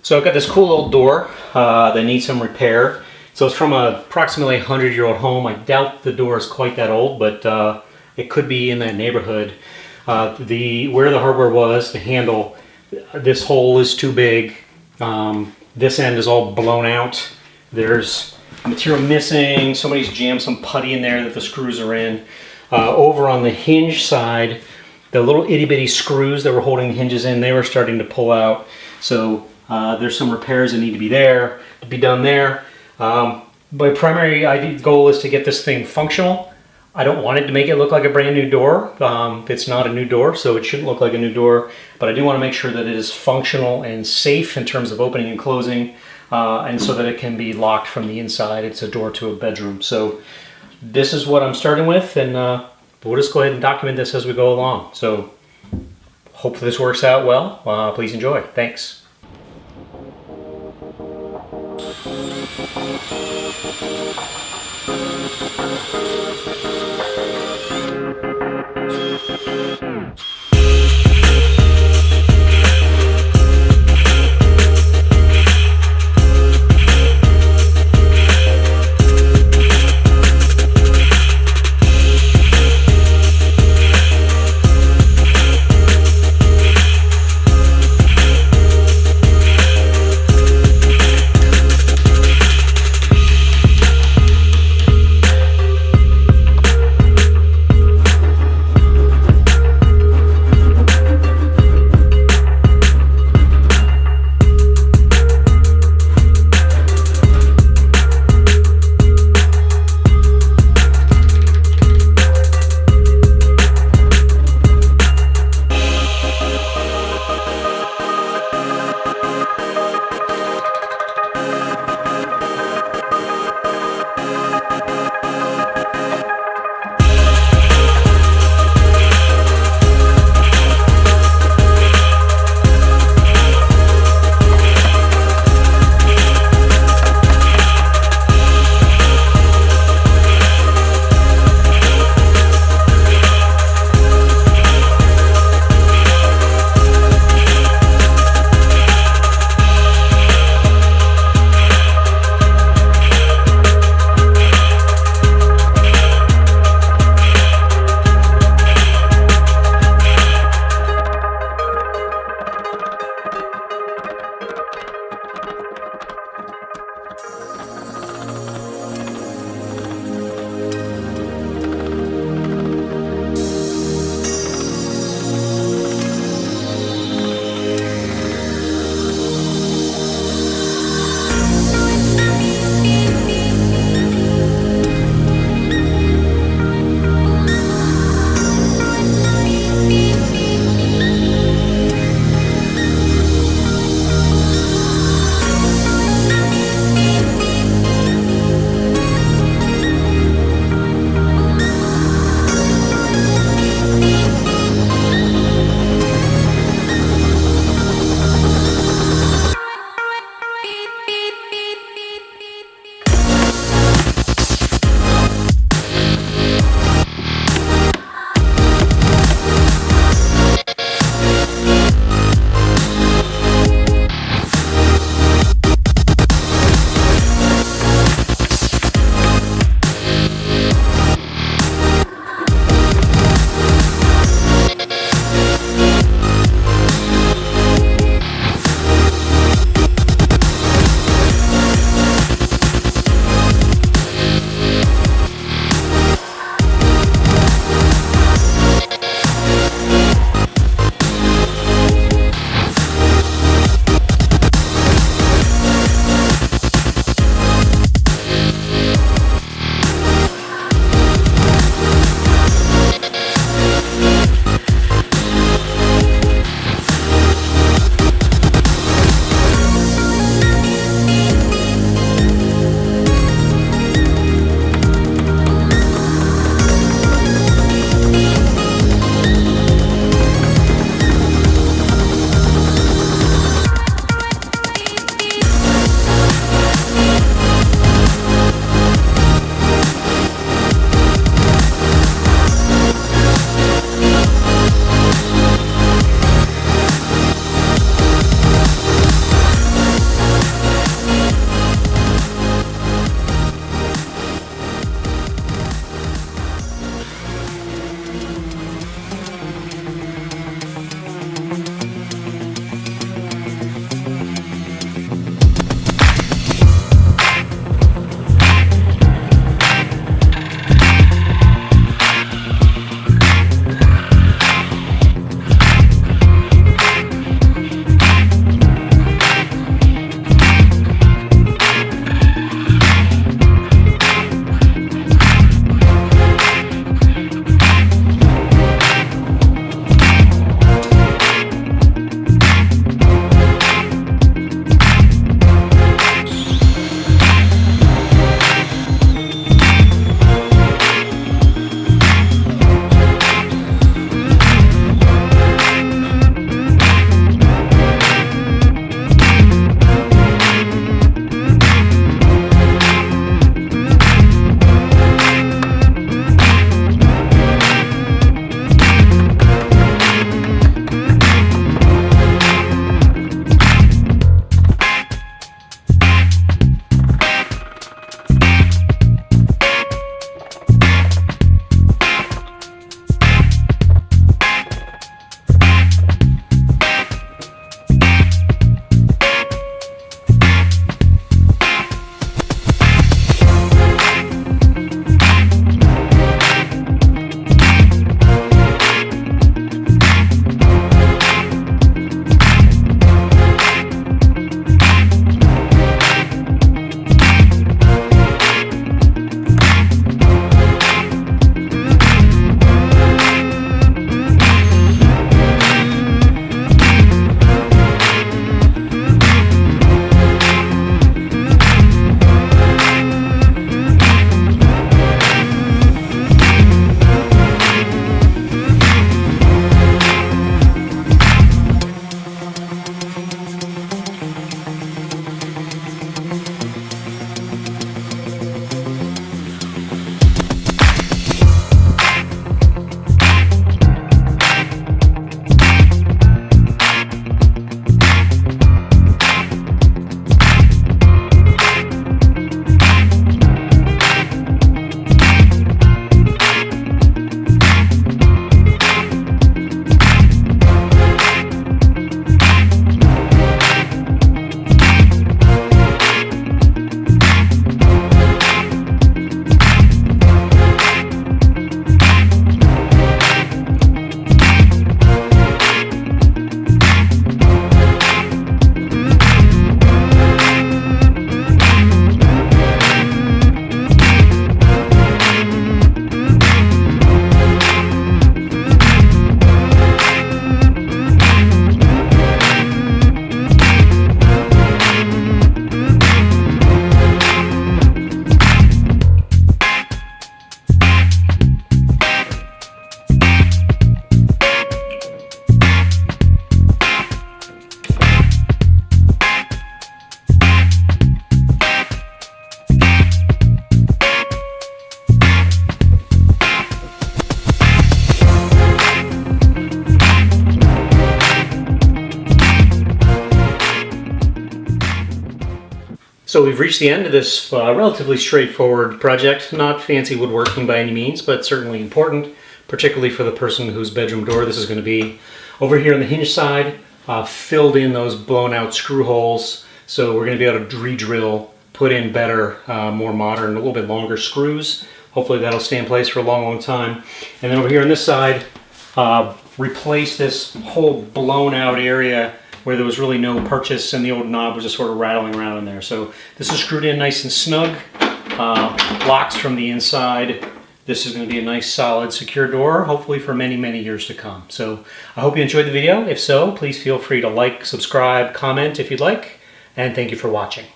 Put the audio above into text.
So I've got this cool old door that needs some repair. So it's from a approximately 100-year-old home. I doubt the door is quite that old, but it could be in that neighborhood. Where the hardware was, the handle, this hole is too big. This end is all blown out. There's material missing. Somebody's jammed some putty in there that the screws are in. Over on the hinge side, the little itty bitty screws that were holding the hinges in, they were starting to pull out. So there's some repairs that need to be done there. My primary goal is to get this thing functional. I don't want it to make it look like a brand new door. It's not a new door, so it shouldn't look like a new door, but I do want to make sure that it is functional and safe in terms of opening and closing, and so that it can be locked from the inside. It's a door to a bedroom. So this is what I'm starting with, and we'll just go ahead and document this as we go along. So hopefully this works out well. Please enjoy. Thanks. So we've reached the end of this relatively straightforward project. Not fancy woodworking by any means, but certainly important, particularly for the person whose bedroom door this is going to be. Over here on the hinge side, filled in those blown out screw holes. So we're going to be able to redrill, put in better, more modern, a little bit longer screws. Hopefully that'll stay in place for a long, long time. And then over here on this side, replace this whole blown out area where there was really no purchase and the old knob was just sort of rattling around in there. So this is screwed in nice and snug, locks from the inside. This is going to be a nice, solid, secure door, hopefully for many, many years to come. So I hope you enjoyed the video. If so, please feel free to like, subscribe, comment if you'd like, and thank you for watching.